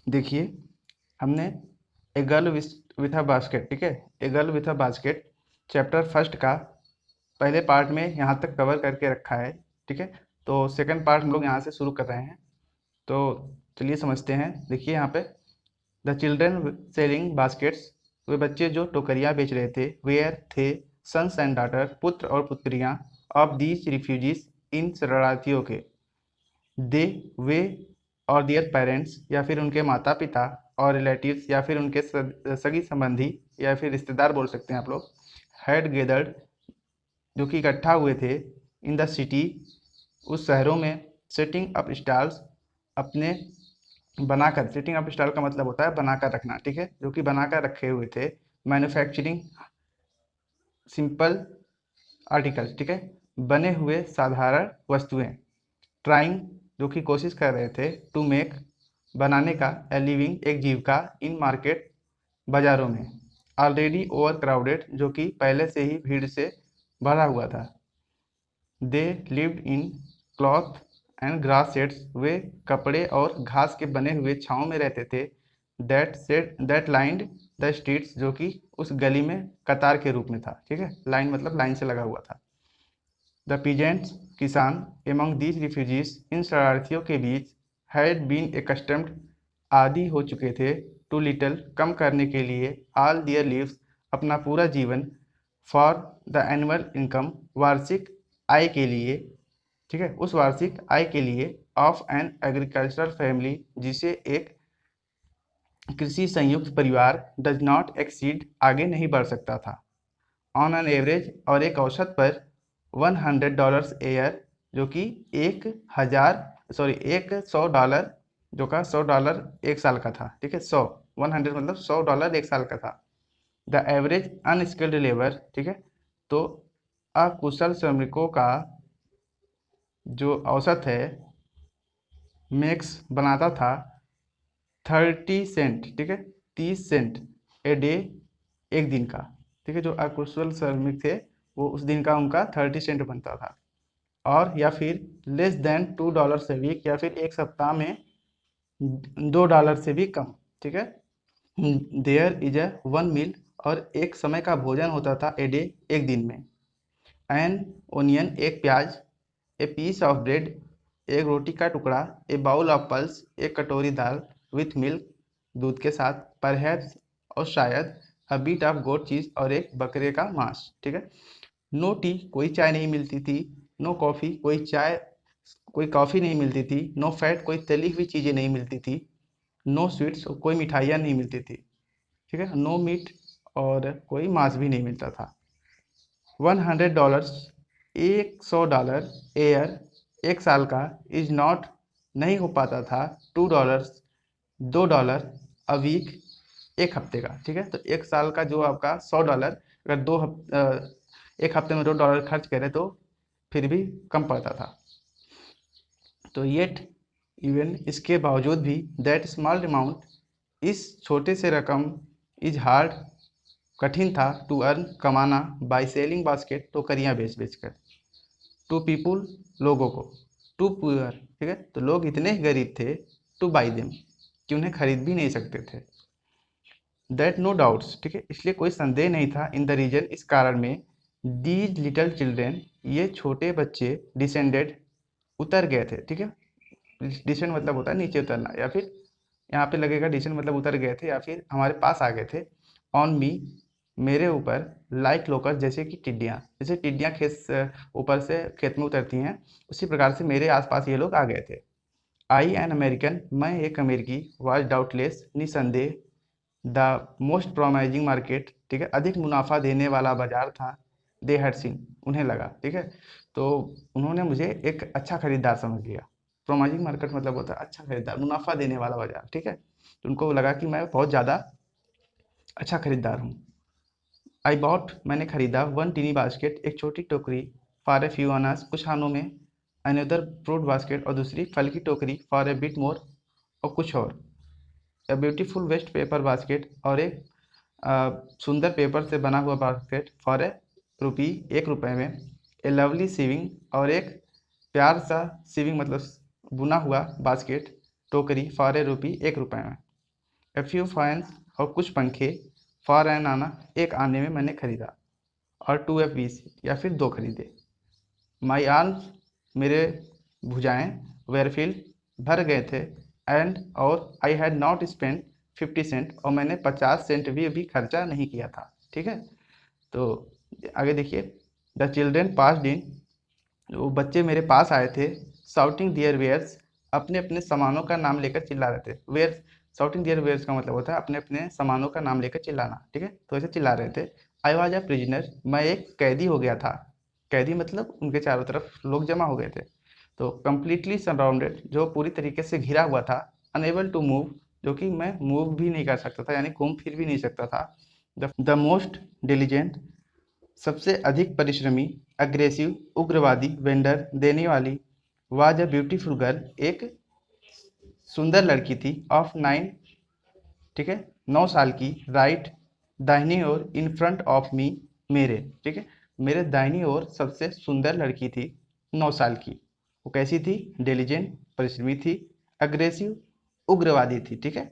देखिए, हमने a girl with a basket, ठीक है, a girl with a basket chapter first का पहले पार्ट में यहाँ तक कवर करके रखा है, ठीक है। तो सेकंड पार्ट हम लोग यहाँ से शुरू कर रहे हैं। तो चलिए समझते हैं। देखिए यहाँ पे, द चिल्ड्रन सेलिंग बास्केट्स, वे बच्चे जो टोकरियाँ बेच रहे थे, वेयर थे सन्स एंड डॉटर, पुत्र और पुत्रियाँ, ऑफ दीज रिफ्यूजीज, इन शरणार्थियों के। दे, वे और देयर पेरेंट्स या फिर उनके माता पिता और रिलेटिव्स या फिर उनके सगी संबंधी या फिर रिश्तेदार बोल सकते हैं आप लोग, हैड गेदर्ड, जो कि इकट्ठा हुए थे, इन द सिटी, उस शहरों में, सेटिंग अप स्टॉल्स, अपने बनाकर, सेटिंग अप स्टॉल का मतलब होता है बनाकर रखना, ठीक है, जो कि बनाकर रखे हुए थे, मैन्युफैक्चरिंग सिंपल आर्टिकल्स, ठीक है, बने हुए साधारण वस्तुएं, ट्राइंग, जो कि कोशिश कर रहे थे, टू मेक, बनाने का, ए लिविंग, एक जीविका, इन मार्केट, बाजारों में, ऑलरेडी ओवर क्राउडेड, जो कि पहले से ही भीड़ से भरा हुआ था, they lived in cloth and grass sets, वे कपड़े और घास के बने हुए छाँव में रहते थे, दैट लाइंड द स्ट्रीट्स, जो कि उस गली में कतार के रूप में था, ठीक है, लाइन मतलब लाइन से लगा हुआ था। द पीजेंट्स, किसान, एमंग दीज रिफ्यूजीज, इन शरणार्थियों के बीच, हैड बीन एकस्टम्ड, आदि हो चुके थे, टू लिटल, कम करने के लिए, ऑल दियर लिव्स, अपना पूरा जीवन, फॉर द एनुअल इनकम, वार्षिक आय के लिए, ठीक है, उस वार्षिक आय के लिए, ऑफ एन एग्रीकल्चरल फैमिली, जिसे एक कृषि संयुक्त परिवार, डज नॉट एक्सीड, आगे नहीं बढ़ सकता था, ऑन एन एवरेज, और एक औसत पर, $100 ईयर, जो कि $100, जो का $100 एक साल का था, ठीक है, 100 मतलब $100 एक साल का था। द एवरेज अनस्किल्ड लेबर, ठीक है, तो अकुशल श्रमिकों का जो औसत है, मेक्स बनाता था, 30 सेंट, ठीक है, 30 सेंट, ए डे, एक दिन का, ठीक है, जो अकुशल श्रमिक थे वो उस दिन का उनका 30 सेंट बनता था, और या फिर लेस देन $2 से वीक, या फिर एक सप्ताह में $2 से भी कम, ठीक है। There is a one meal, और एक समय का भोजन होता था, ए डे, एक दिन में, एन ओनियन, एक प्याज, ए पीस ऑफ ब्रेड, एक रोटी का टुकड़ा, ए बाउल ऑफ पल्स, एक कटोरी दाल, विथ मिल्क, दूध के साथ, परहैप्स, और शायद, अ बीट ऑफ गोट चीज, और एक बकरे का मांस, ठीक है। नो टी, कोई चाय नहीं मिलती थी, नो कॉफ़ी, कोई कॉफ़ी नहीं मिलती थी, नो फैट, कोई तली हुई चीज़ें नहीं मिलती थी, नो स्वीट्स, कोई मिठाइयाँ नहीं मिलती थी, ठीक है, नो मीट, और कोई मांस भी नहीं मिलता था। $100, $100 एयर, एक साल का, इज नॉट, नहीं हो पाता था, $2, $2 अ वीक, एक हफ्ते का, ठीक है। तो एक साल का जो आपका $100, अगर एक हफ्ते में $2 खर्च करें तो फिर भी कम पड़ता था। तो येट, इवन, इसके बावजूद भी, दैट स्मॉल अमाउंट, इस छोटे से रकम, इज हार्ड, कठिन था, टू अर्न, कमाना, बाय सेलिंग बास्केट, टोकरियाँ बेच बेच कर, टू पीपुल, लोगों को, टू पुअर, ठीक है, तो लोग इतने गरीब थे, टू बाई देम, कि उन्हें खरीद भी नहीं सकते थे, दैट नो डाउट्स, ठीक है, इसलिए कोई संदेह नहीं था, इन द रीजन, इस कारण में, दीज लिटल चिल्ड्रेन, ये छोटे बच्चे, डिसेंडेड, उतर गए थे, ठीक है, डिसेंड मतलब होता है नीचे उतरना, या फिर यहाँ पे लगेगा डिसेंड मतलब उतर गए थे, या फिर हमारे पास आ गए थे, ऑन मी, मेरे ऊपर, लाइक लोकस, जैसे कि टिड्डियाँ, जैसे टिड्डियाँ खेत ऊपर से खेत में उतरती हैं, उसी प्रकार से मेरे आसपास ये लोग आ गए थे। आई एन अमेरिकन, मैं एक अमेरिकी, वाज डाउटलेस, निसंदेह, द मोस्ट प्रोमाइजिंग मार्केट, ठीक है, अधिक मुनाफा देने वाला बाजार था, दे हैड सीन, उन्हें लगा, ठीक है, तो उन्होंने मुझे एक अच्छा खरीदार समझ लिया। प्रोमाइजिंग मार्केट मतलब होता है अच्छा खरीदार, मुनाफा देने वाला बाजार, ठीक है, तो उनको लगा कि मैं बहुत ज़्यादा अच्छा खरीदार हूँ। आई बॉट, मैंने खरीदा, वन टीनी बास्केट, एक छोटी टोकरी, फॉर ए फ्यू अनास, कुछ खानों में, अनदर फ्रूट बास्केट, और दूसरी फल की टोकरी, फॉर ए बिट मोर, और कुछ और, a beautiful waste paper basket, और एक सुंदर पेपर से बना हुआ बास्केट, फॉर ए रुपी, ₹1 में, ए लवली सीविंग, और एक प्यार सा, सीविंग मतलब बुना हुआ बास्केट, टोकरी, फॉर ए रुपी, ₹1 में, ए फ्यू फैंस और कुछ पंखे, फॉर एन आना एक आने में मैंने खरीदा, और टू ए पीस या फिर दो खरीदे। माई आर्म्स मेरे भुजाएं, वेयर फिल्ड भर गए थे, एंड और I had not spend 50 cent, और मैंने 50 सेंट भी अभी खर्चा नहीं किया था। ठीक है, तो आगे देखिए, द चिल्ड्रेन पास्ड इन, वो बच्चे मेरे पास आए थे, शाउटिंग दियर वेयर्स, अपने अपने सामानों का नाम लेकर चिल्ला रहे थे। वेयर्स, शाउटिंग दियर वेयर्स का मतलब होता है अपने अपने सामानों का नाम लेकर चिल्लाना। ठीक है, तो ऐसे चिल्ला रहे थे। आई वॉज अ प्रिजनर, मैं एक कैदी हो गया था। कैदी मतलब उनके चारों तरफ लोग जमा हो गए थे। तो कम्प्लीटली सराउंडेड, जो पूरी तरीके से घिरा हुआ था। अनेबल टू मूव, जो कि मैं मूव भी नहीं कर सकता था, यानी घूम फिर भी नहीं सकता था। द मोस्ट डिलीजेंट, सबसे अधिक परिश्रमी। अग्रेसिव, उग्रवादी। वेंडर, देने वाली। वाज अ ब्यूटीफुल गर्ल, एक सुंदर लड़की थी। ऑफ 9, ठीक है, 9 साल की। राइट, दाहिनी ओर। इन फ्रंट ऑफ मी, मेरे, ठीक है, मेरे दाहिनी ओर सबसे सुंदर लड़की थी, 9 साल की। वो कैसी थी? डिलीजेंट, परिश्रमी थी। अग्रेसिव, उग्रवादी थी। ठीक है,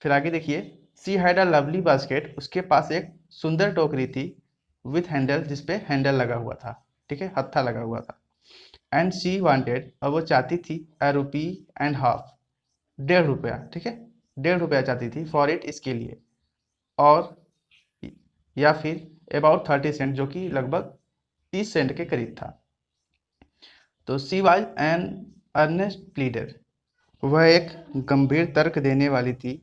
फिर आगे देखिए, she had a lovely basket, उसके पास एक सुंदर टोकरी थी। विथ हैंडल, जिसपे हैंडल लगा हुआ था। ठीक है, हत्था लगा हुआ था। एंड शी वांटेड, और वो चाहती थी, अ रुपी एंड हाफ, 1.5 रुपया। ठीक है, 1.5 रुपया चाहती थी, फॉर इट, इसके लिए। और या फिर अबाउट 30 सेंट, जो कि लगभग 30 सेंट के करीब था। तो she was an earnest pleader, वह एक गंभीर तर्क देने वाली थी।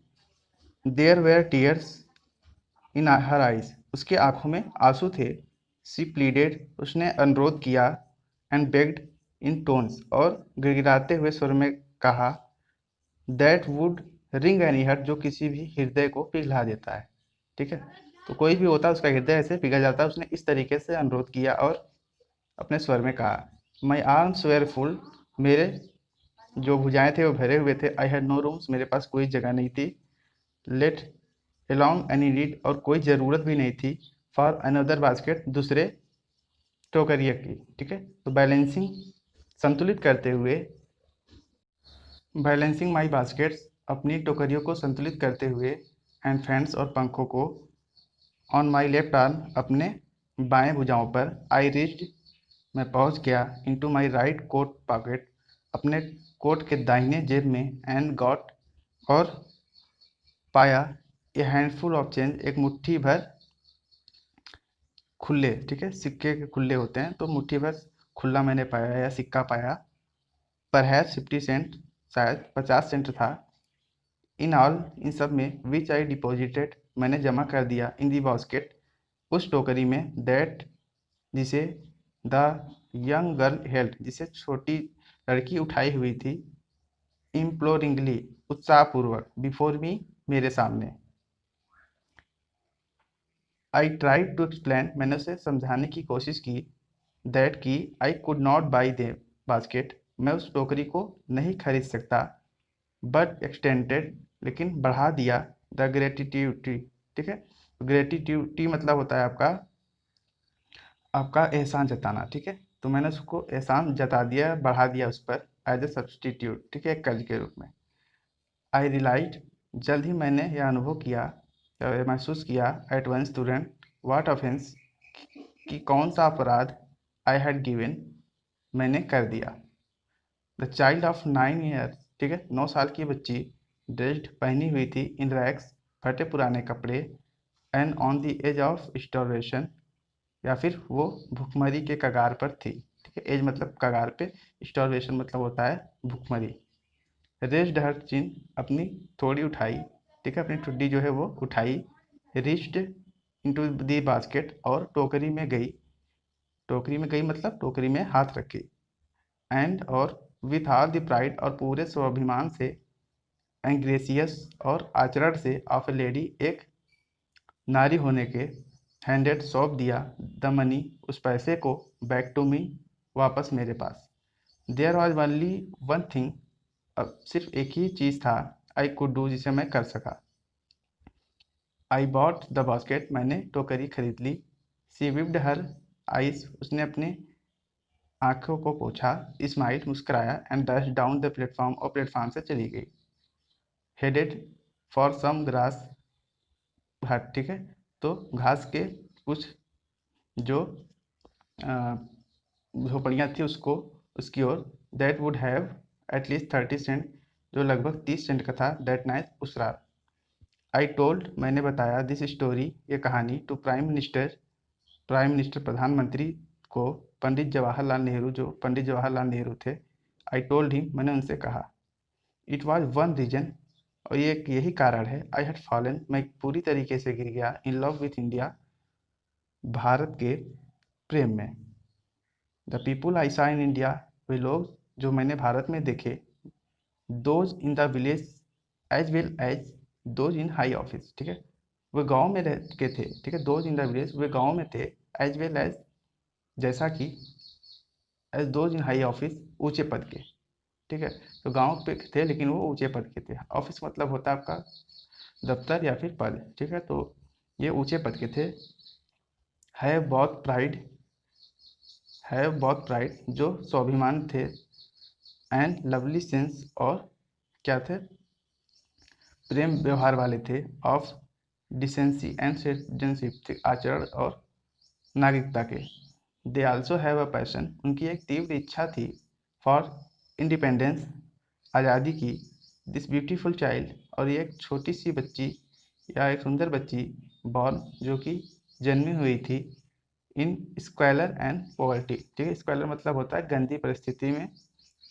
There were tears in her eyes, उसके आंखों में आंसू थे। सी प्लीडेड, उसने अनुरोध किया। एंड बेग्ड इन टोन्स, और गिड़गिड़ाते हुए स्वर में कहा। That would ring any heart, जो किसी भी हृदय को पिघला देता है। ठीक है, तो कोई भी होता है उसका हृदय ऐसे पिघल जाता है। उसने इस तरीके से अनुरोध किया और अपने स्वर में कहा। माई आर्म्स वेयर फुल, मेरे जो भुजाएं थे वो भरे हुए थे। आई हैड नो रूम्स, मेरे पास कोई जगह नहीं थी। लेट अलोंग एनी नीड, और कोई ज़रूरत भी नहीं थी। फॉर अनदर बास्केट, दूसरे टोकरिया की। ठीक है, तो बैलेंसिंग, संतुलित करते हुए। बैलेंसिंग माई बास्केट्स, अपनी टोकरियों को संतुलित करते हुए। एंड फैंस, और पंखों को। ऑन माई लेफ्ट आर्म, अपने बाएं भुजाओं पर। आई रीच्ड, मैं पहुंच गया। Into my right coat pocket, अपने कोट के दाहिने जेब में। एंड गॉट, और पाया। ए हैंडफुल ऑफ चेंज, एक मुट्ठी भर खुले। ठीक है, सिक्के के खुले होते हैं, तो मुट्ठी भर खुला मैंने पाया या सिक्का पाया। पर है 50 सेंट, शायद 50 सेंट था। इन ऑल, इन सब में। विच आई डिपॉजिटेड, मैंने जमा कर दिया। इन दी बास्केट, उस टोकरी में। दैट, जिसे। द यंग गर्ल हेल्ड, जिसे छोटी लड़की उठाई हुई थी। इम्प्लोरिंगली, उत्साहपूर्वक। बिफोर मी, मेरे सामने। आई ट्राइड टू एक्सप्लेन, मैंने उसे समझाने की कोशिश की। दैट की, I could not by they basket, मैं उस टोकरी को नहीं खरीद सकता। बट एक्सटेंडेड, लेकिन बढ़ा दिया। द ग्रेटिट्यूटी, ठीक है, ग्रेटिट्यूटी मतलब होता है आपका आपका एहसान जताना। ठीक है, तो मैंने उसको एहसान जता दिया, बढ़ा दिया उस पर। एज ए सब्सटीट्यूट, ठीक है, एक कर्ज के रूप में। आई रियलाइज, जल्द ही मैंने यह अनुभव किया, महसूस किया। एट वंस, तुरंत। वाट ऑफेंस, कि कौन सा अपराध। आई हैड गिवन, मैंने कर दिया। द चाइल्ड ऑफ 9 ईयर, ठीक है, 9 साल की बच्ची। ड्रेस्ड, पहनी हुई थी। इन रैक्स, फटे पुराने कपड़े। And on the edge of starvation, या फिर वो भुखमरी के कगार पर थी। ठीक है, एज मतलब कगार पे। स्टार्वेशन मतलब होता है भुखमरी। रेस्ड हर चिन, अपनी थोड़ी उठाई। ठीक है, अपनी ठुड्डी जो है वो उठाई। रिच्ड इनटू दी बास्केट, और टोकरी में गई। टोकरी में गई मतलब टोकरी में हाथ रखी। एंड, और। विथ ऑल द प्राइड, और पूरे स्वाभिमान से। एंग्रेसियस, और आचरण से। ऑफ ए लेडी, एक नारी होने के। हैंडेड, सौंप दिया। द मनी, उस पैसे को। बैक टू मी, वापस मेरे पास। There was only one thing, अब सिर्फ एक ही चीज़ था। आई कुड डू, जिसे मैं कर सका। आई बॉट द बास्केट, मैंने टोकरी खरीद ली। सी विप्ड हर आइज, उसने अपने आंखों को पोंछा। स्माइल, मुस्कुराया। And dust down the platform, और प्लेटफॉर्म से चली गई। हेडेड फॉर सम ग्रास हट, ठीक है। तो घास के कुछ जो झोपड़ियाँ थी उसको, उसकी ओर, that would have at least 30 cent, जो लगभग 30 सेंट का था, दैट नाइट, उस रात। आई टोल्ड, मैंने बताया, दिस स्टोरी, ये कहानी, टू प्राइम मिनिस्टर प्रधानमंत्री को, पंडित जवाहरलाल नेहरू, जो पंडित जवाहरलाल नेहरू थे। आई टोल्ड हिम, मैंने उनसे कहा। इट वॉज वन रीजन, और ये यही कारण है, आई हैड फॉलन, मैं पूरी तरीके से गिर गया, in love with India, Bharat के प्रेम में। द पीपुल आई सा इन इंडिया, वे लोग जो मैंने भारत में देखे, those in the village as well as those in high office, ठीक है। वे गांव में रह के थे, ठीक है, दोज इन द विलेज, वे गांव में थे, एज वेल एज, जैसा कि, as those in high office, ऊंचे पद के, ठीक है। तो गांव पे थे लेकिन वो ऊंचे पद के थे। ऑफिस मतलब होता है आपका दफ्तर या फिर पद, ठीक है। तो ये ऊंचे पद के थे। है बहुत प्राइड, है बहुत प्राइड, जो स्वाभिमान थे, एंड लवली सेंस, और क्या थे, प्रेम व्यवहार वाले थे, ऑफ डिसेंसी एंड सिटीजनशिप, आचरण और नागरिकता के। They also have a passion, उनकी एक तीव्र इच्छा थी, फॉर इंडिपेंडेंस, आज़ादी की। दिस ब्यूटीफुल चाइल्ड, और ये एक छोटी सी बच्ची या एक सुंदर बच्ची, बॉर्न, जो कि जन्मी हुई थी, इन स्क्वेलर एंड पॉवर्टी, ठीक है। स्क्वेलर मतलब होता है गंदी परिस्थिति में,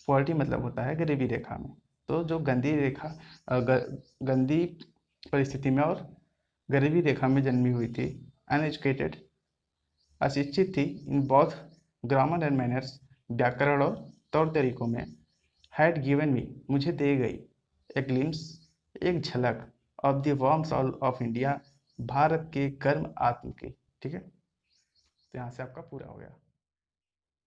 पॉवर्टी मतलब होता है गरीबी रेखा में। तो जो गंदी रेखा, गंदी परिस्थिति में और गरीबी रेखा में जन्मी हुई थी, अनएजुकेटेड, अशिक्षित थी, in both grammar and manners, व्याकरण और तौर तरीकों में, हैड गिवन मी, मुझे दे गई, ए ग्लिम्स, एक झलक, of the warm soul of India, Bharat के गर्म आत्म की, ठीक है। तो यहाँ से आपका पूरा हो गया।